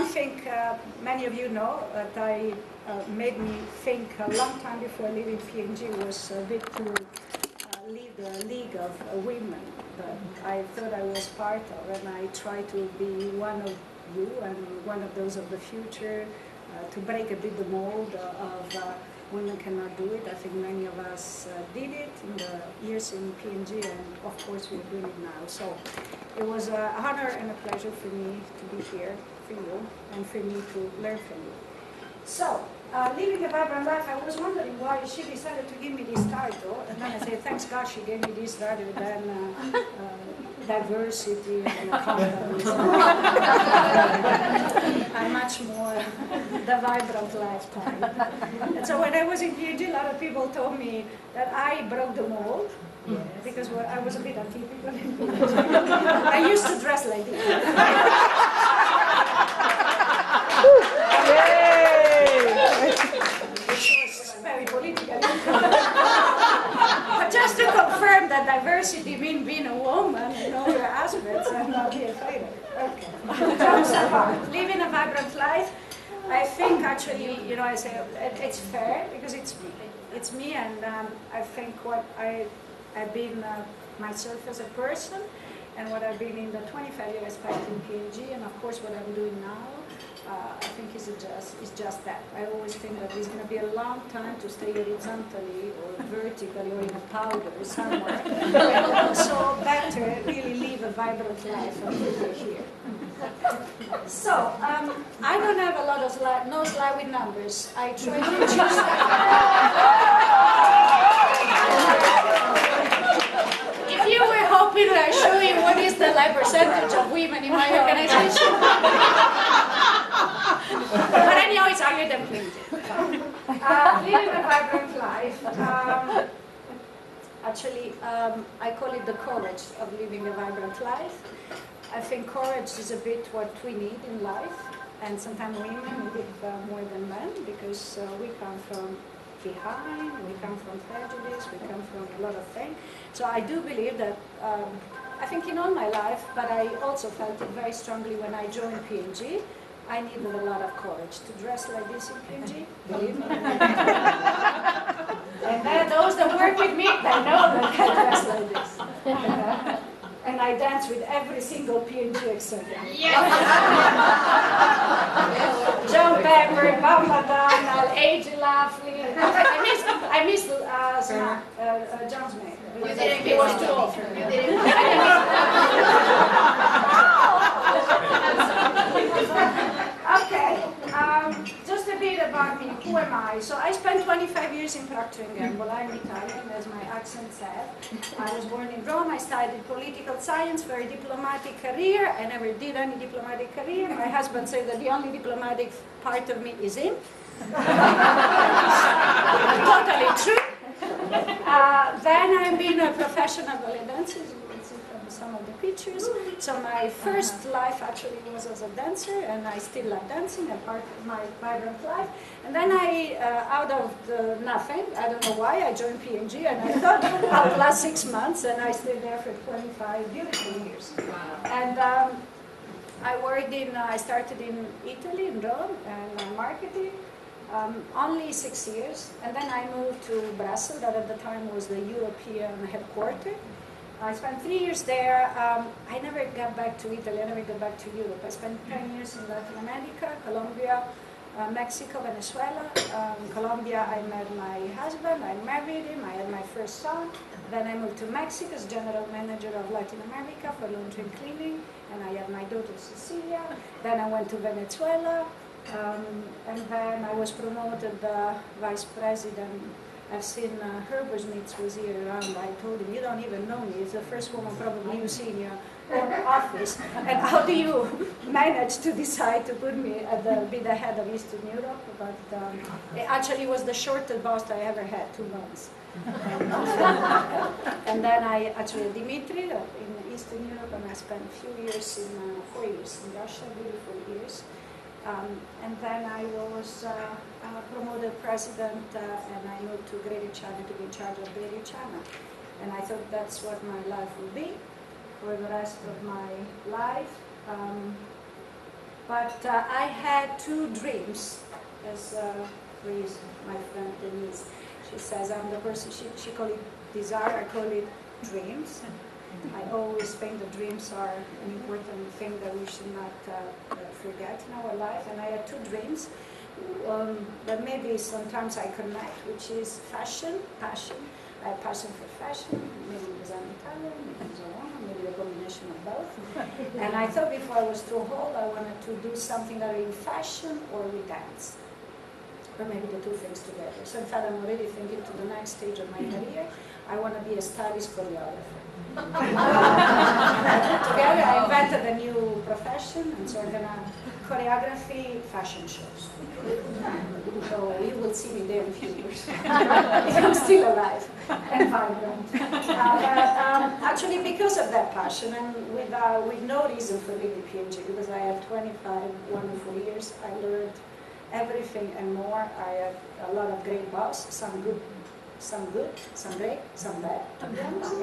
one thing many of you know that I made me think a long time before leaving P&G was a bit to lead the League of Women that I thought I was part of, and I try to be one of you and one of those of the future to break a bit the mold of women cannot do it. I think many of us did it in the years in P&G, and of course we're doing it now. So it was an honor and a pleasure for me to be here for you and for me to learn from you. So, Living a Vibrant Life, I was wondering why she decided to give me this title, and then I said, thanks God she gave me this rather than diversity and confidence. I'm much more the vibrant lifetime. And so when I was in P&G, a lot of people told me that I broke the mold, because I was a bit atypical in P&G. I used to dress like this. Which was very political. But just to confirm that diversity means being a woman in all your aspects and not be afraid of it. Okay. Jokes apart. Living a vibrant life, I think actually, you know, I say it's fair because it's me. It's me, and I think what I've been myself as a person, and what I've been in the 25 years I spent in P&G, and of course what I'm doing now. I think it's just that. I always think that it's going to be a long time to stay horizontally or vertically or in a powder somewhere. So better really live a vibrant life until we're here. So, I don't have a lot of no slide with numbers. I try to choose If you were hoping that I show you what is the like percentage of women in my organization. But anyhow, it's higher than P&G. Living a vibrant life. Actually, I call it the courage of living a vibrant life. I think courage is a bit what we need in life, and sometimes women need it more than men, because we come from behind, we come from prejudice, we come from a lot of things. So I do believe that, I think in all my life, but I also felt it very strongly when I joined P&G, I needed a lot of courage to dress like this in P&G, believe me. And then those that work with me, they know that I dress like this. And I dance with every single P&G executive. Yes. John Pepper, Bob McDonald, A.J. Laughlin. I missed John's name. You didn't get was too old. You didn't. Okay, just a bit about me. Who am I? So I spent 25 years in Procter & Gamble. I'm Italian, as my accent said. I was born in Rome. I studied political science, very diplomatic career. I never did any diplomatic career. My husband said that the only diplomatic part of me is him. Totally true. Then I've been a professional ballet dancer. Some of the pictures. So my first life actually was as a dancer, and I still love dancing, a part of my vibrant life. And then I, out of nothing, I don't know why, I joined P&G, and I thought I'll last 6 months, and I stayed there for 25 beautiful years. And I started in Italy, in Rome, and marketing. Only 6 years, and then I moved to Brussels, that at the time was the European headquarters. I spent 3 years there. I never got back to Italy, I never got back to Europe. I spent 10 years in Latin America, Colombia, Mexico, Venezuela. In Colombia, I met my husband, I married him, I had my first son. Then I moved to Mexico as general manager of Latin America for laundry and cleaning, and I had my daughter Cecilia. Then I went to Venezuela, and then I was promoted vice president. I've seen Herbert Smith was here around. I told him, you don't even know me. It's the first woman probably you see in your own office. And how do you manage to decide to put me be the head of Eastern Europe? But it actually was the shortest boss I ever had, 2 months. And then I actually Dimitri in Eastern Europe, and I spent a few years 4 years in Russia, beautiful years. And then I was promoted president, and I moved to Greater China to be in charge of Greater China. And I thought that's what my life will be for the rest of my life. But I had two dreams, as Reese, my friend Denise, she says I'm the person, she call it desire, I call it dreams. I always think that dreams are an important thing that we should not forget in our life. And I had two dreams that maybe sometimes I connect, which is passion. I have passion for fashion, maybe because I'm Italian, maybe because I'm a woman, maybe a combination of both. And I thought before I was too old, I wanted to do something either in fashion or with dance. Or maybe the two things together. So in fact, I'm already thinking to the next stage of my career, I want to be a stylist choreographer. Together, I invented a new profession, and so I'm going to choreography fashion shows. So you will see me there in a few years. If I'm still alive and vibrant. Actually, because of that passion, and with no reason for leaving P&G, because I have 25 wonderful years, I learned everything and more. I have a lot of great boss, some good, some great, some bad, to be honest.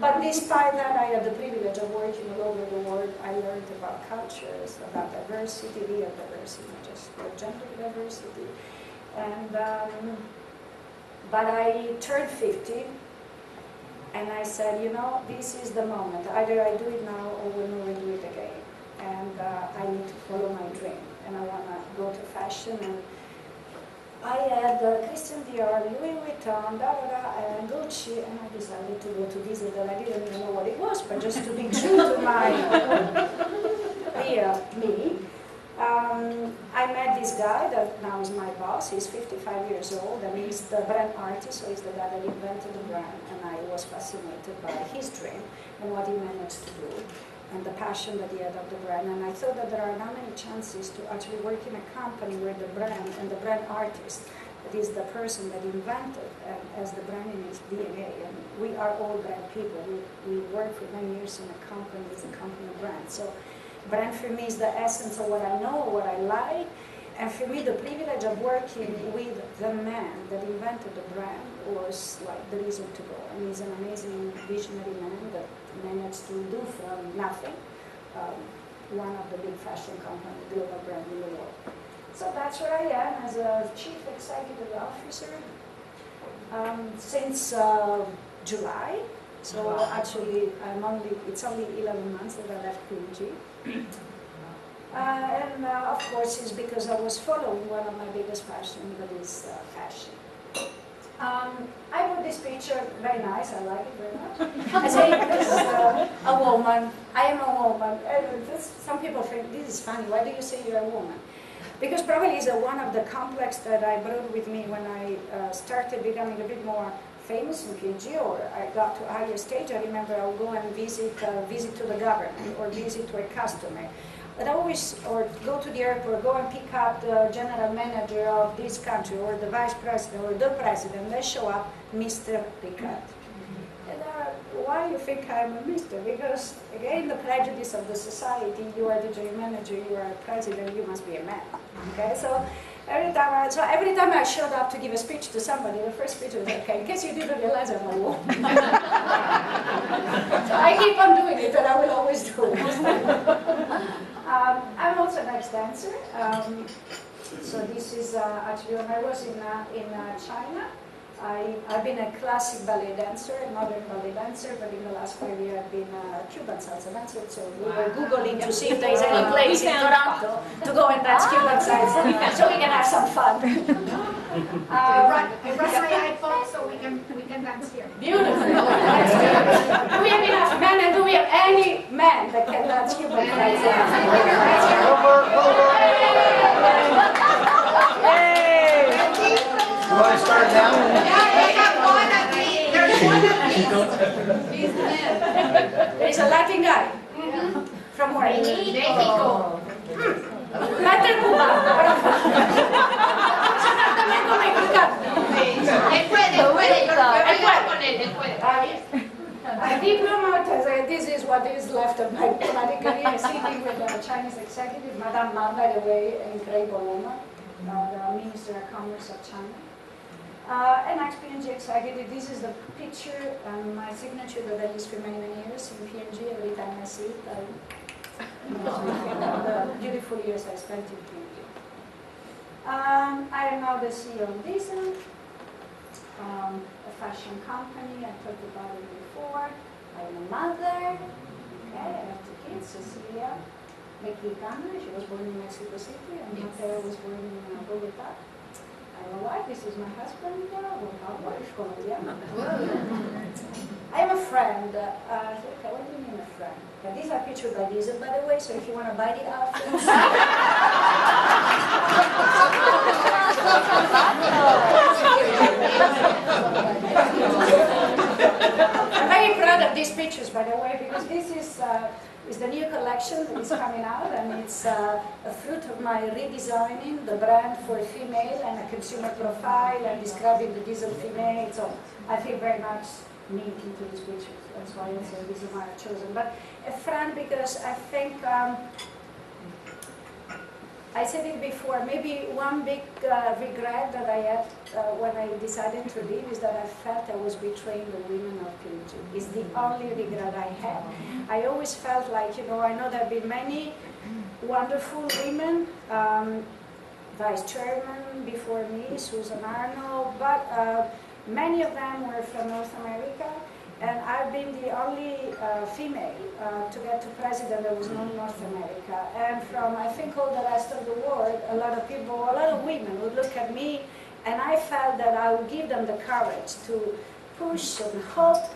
But despite that, I had the privilege of working all over the world. I learned about cultures, about diversity, real diversity, not just gender diversity. And but I turned 50, and I said, you know, this is the moment. Either I do it now or we'll never do it again. And I need to follow my dream. And I want to go to fashion. And I had Christian Dior, Louis Vuitton, and Gucci, and I decided to go to visit that. I didn't even know what it was, but just to be true to my real me. I met this guy that now is my boss. He's 55 years old, and he's the brand artist, so he's the guy that invented the brand. And I was fascinated by his dream and what he managed to do, and the passion that he had of the brand. And I thought that there are not many chances to actually work in a company where the brand and the brand artist, that is the person that invented and has the brand in his DNA. And we are all brand people. We work for many years in a company, it's a company brand. So brand for me is the essence of what I know, what I like. And for me, the privilege of working with the man that invented the brand was like the reason to go. And he's an amazing visionary man that managed to do from nothing one of the big fashion company, global brand in the world. So that's where I am as a chief executive officer since July. So wow. Actually, it's only 11 months that I left P&G. And of course, it's because I was following one of my biggest passions, that is fashion. I put this picture, very nice, I like it very much. I say, this is a woman, I am a woman. Some people think, this is funny, why do you say you're a woman? Because probably it's one of the complex that I brought with me when I started becoming a bit more famous in P&G, or I got to a higher stage. I remember I would go and visit to the government, or visit to a customer. But I always, or go to the airport, go and pick up the general manager of this country, or the vice president, or the president. They show up, Mr. Riccardi. And why you think I'm a Mr.? Because again, the prejudice of the society, you are the general manager, you are a president, you must be a man. Okay, so every time I showed up to give a speech to somebody, the first speech was, okay, in case you didn't realize I'm a woman. So I keep on doing it, and I will always do it. I'm also an ex-dancer. So this is actually when I was in China. I've been a classic ballet dancer, a modern ballet dancer, but in the last 5 years I've been a Cuban salsa dancer. So we were Googling to see if there's any place in Toronto to go and dance Cuban salsa, so we can have some fun. I brought my iPhone so we can dance here. Beautiful. Do we have enough men, and do we have any men that can dance Cuban salsa? You want to start now? Yeah, they have one at me. There's one at me. He's the man. There's a Latin guy. From where? Mexico. Latin cubano. Él puede, con él puede. A diplomat, this is what is left of my diplomatic career, sitting with a Chinese executive, Madame Ma, by the way, an incredible woman, the Minister of Commerce of China. An ex-P&G executive. This is the picture, my signature that I used for many, many years in P&G. Every time I see it, The beautiful years I spent in P&G. I am now the CEO of Diesel, a fashion company. I talked about it before. I am a mother. Okay, I have 2 kids, Cecilia, Mexicana. She was born in Mexico City, and Mateo was born in Bogota. I am a wife. This is my husband, Colombiano. I am a friend. Okay, what do you mean a friend? These are pictured by Diesel, by the way, so if you want to buy the outfits. I'm very proud of these pictures, by the way, because this is the new collection that is coming out, and it's a fruit of my redesigning the brand for female and a consumer profile and describing the Diesel female. So I feel very much neat into these pictures. That's why it's this is my chosen. But a friend, because I think I said it before. Maybe one big regret that I had when I decided to leave is that I felt I was betraying the women of P&G. It's the only regret I had. I always felt like, I know there have been many wonderful women, vice chairman before me, Susan Arnold, but many of them were from North America, and I've been the only female to get to president that was not North America. And from, I think, all the rest of the world, a lot of women would look at me, and I felt that I would give them the courage to push and hope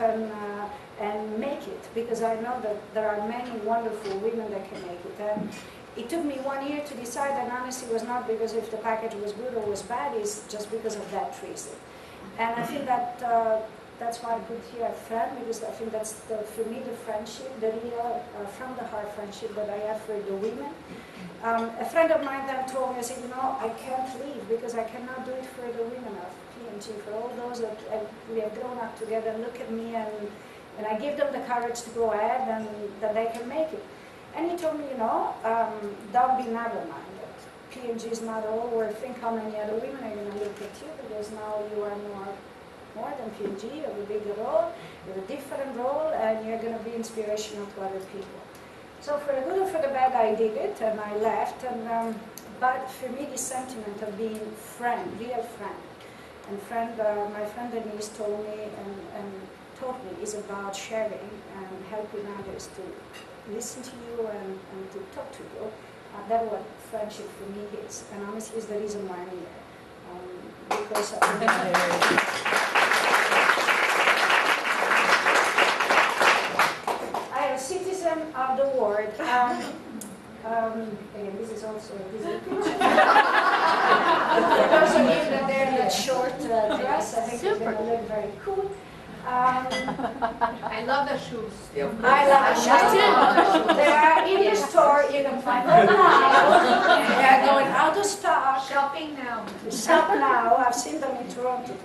and make it, because I know that there are many wonderful women that can make it. And it took me 1 year to decide, and honestly, it was not because if the package was good or was bad, it's just because of that reason. And I think that that's why I put here a friend, because I think that's, for me, the friendship, the real, from the heart friendship that I have for the women. A friend of mine then told me, I said, I can't leave because I cannot do it for the women of P&G, for all those that we have grown up together, look at me, and I give them the courage to go ahead and that they can make it. And he told me, don't be narrow-minded. P&G is not all, or think how many other women are going to look at you, because now you are more than P&G, you have a bigger role, you have a different role, and you're going to be inspirational to other people. So for the good or for the bad, I did it, and I left. But for me, the sentiment of being friend, real friend, and my friend Denise told me and taught me is about sharing and helping others to listen to you and to talk to you. That's what friendship for me is, and honestly, is the reason why I'm here. Because I am a citizen of the world. Again, this is also a Disney picture. For those of you that they're in that short dress, I think it's going to look very cool. I love the shoes. I love the shoes too. They are in the store. You can find them now. They are going out of stock. Shopping now. Shop now. I've seen them in Toronto.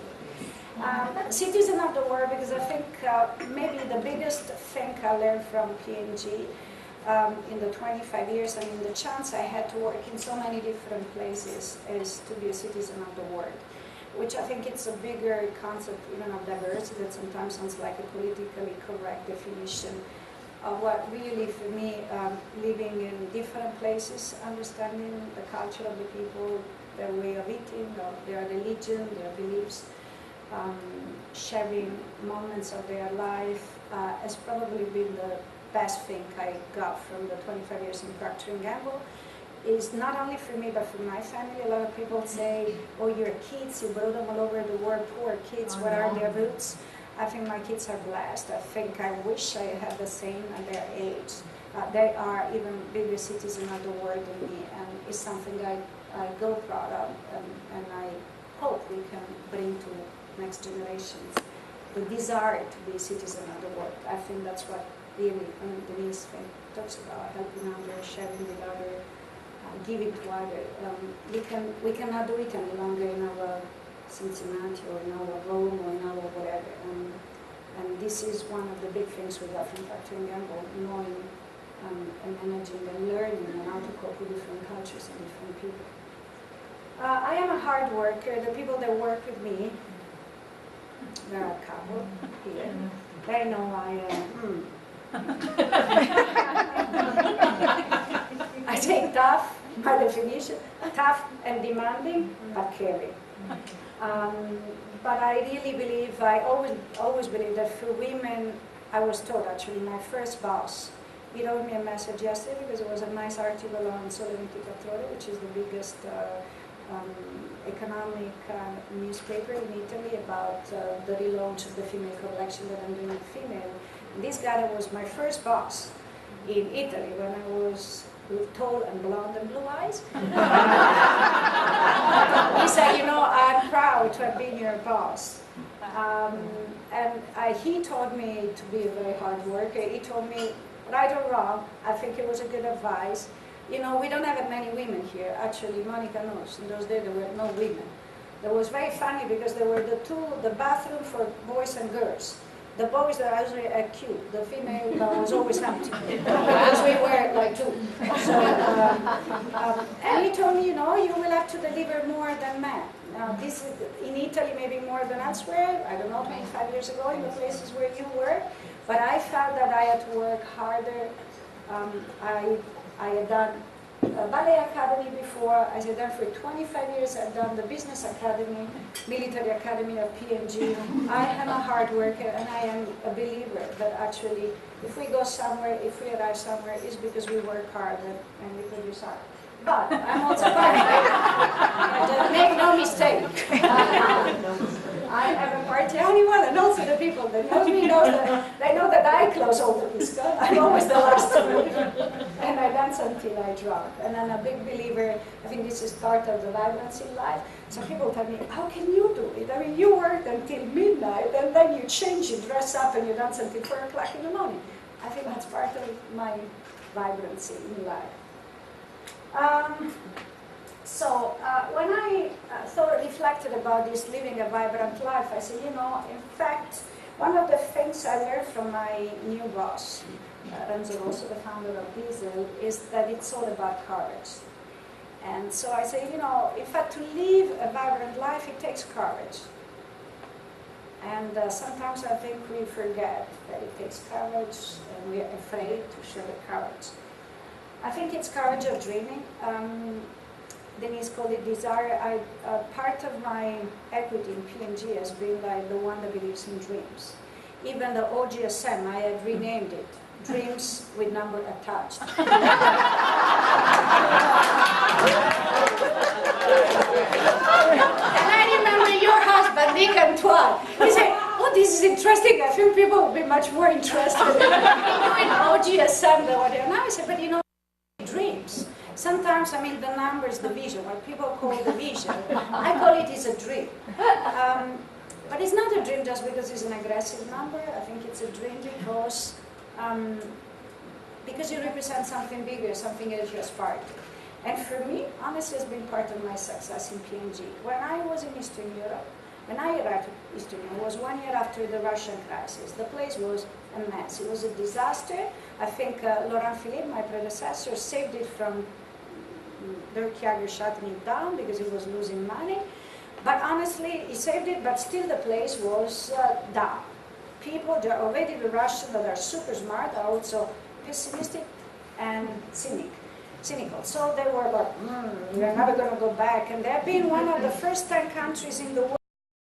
Citizen of the world, because I think maybe the biggest thing I learned from P&G in the 25 years, I mean, the chance I had to work in so many different places is to be a citizen of the world, which I think it's a bigger concept even of diversity that sometimes sounds like a politically correct definition of what really, for me, living in different places, understanding the culture of the people, their way of eating, their religion, their beliefs, sharing moments of their life has probably been the best thing I got from the 25 years in Procter & Gamble. Is not only for me, but for my family. A lot of people say, oh, your kids, you brought them all over the world, poor kids, what are their roots? I think my kids are blessed. I think I wish I had the same at their age. They are even bigger citizens of the world than me, and it's something I go proud of, and I hope we can bring to next generations the desire to be a citizen of the world. I think that's what really Denise talks about, helping others, sharing with others, giving to others. We cannot do it any longer in our Cincinnati or in our Rome or in our whatever. And this is one of the big things we got from Procter & Gamble, knowing and managing and learning and how to cope with different cultures and different people. I am a hard worker. The people that work with me, there are a couple here. They know I am I say tough, by definition, tough and demanding, but caring. But I really believe, I always believe that for women, I was told actually, my first boss, he wrote me a message yesterday because it was a nice article on Sole 24 Ore, which is the biggest economic newspaper in Italy about the relaunch of the female collection that I'm doing with female. And this guy was my first boss in Italy when I was tall and blonde and blue eyes. He said, you know, I'm proud to have been your boss. He told me to be a very hard worker. He told me, right or wrong, I think it was a good advice. You know, we don't have many women here. Actually, Monica knows, in those days there were no women. It was very funny because there were the bathroom for boys and girls. The boys were actually cute. The female was always empty because we were like two. So, and he told me, you know, you will have to deliver more than men. Now, this is in Italy, maybe more than elsewhere. I don't know, 25 years ago in the places where you were. But I felt that I had to work harder. I had done a ballet academy before. I had done for 25 years. I've done the business academy, military academy of P&G. I am a hard worker, and I am a believer that actually, if we go somewhere, if we arrive somewhere, it's because we work hard and we produce art. But I'm also part make no mistake. I have a party animal, and also the people that know me know that they know that I close all the disco. I'm always the last one, and I dance until I drop. And I'm a big believer. I think this is part of the vibrancy in life. Some people tell me, "How can you do it? I mean, you work until midnight, and then you change, you dress up, and you dance until 4 o'clock in the morning." I think that's part of my vibrancy in life. When I reflected about this living a vibrant life, I said, you know, in fact, one of the things I learned from my new boss, Renzo Rosso, the founder of Diesel, is that it's all about courage. And so I say, you know, in fact, to live a vibrant life, it takes courage. And sometimes I think we forget that it takes courage, and we are afraid to show the courage. I think it's courage of dreaming. Denise called it desire. Part of my equity in P&G has been like the one that believes in dreams. Even the OGSM, I had renamed it, Dreams with Number Attached. And I remember your husband, Nick Antoine, he said, oh, this is interesting. I think people will be much more interested in OGSM than what they are now. I said, but you know, dreams. Sometimes, I mean, the numbers, the vision, what people call the vision, I call it is a dream. But it's not a dream just because it's an aggressive number. I think it's a dream because you represent something bigger, something that you aspire to. And for me, honestly, it's been part of my success in P&G. When I was in Eastern Europe, when I arrived in Eastern Europe, it was 1 year after the Russian crisis. The place was a mess. It was a disaster. I think Laurent Philippe, my predecessor, saved it from Dirk Jagger shutting it down because he was losing money. But honestly, he saved it, but still the place was down. People, they're already the Russians that are super smart, are also pessimistic and cynical. So they were like, we're never going to go back. And they've been one of the first 10 countries in the world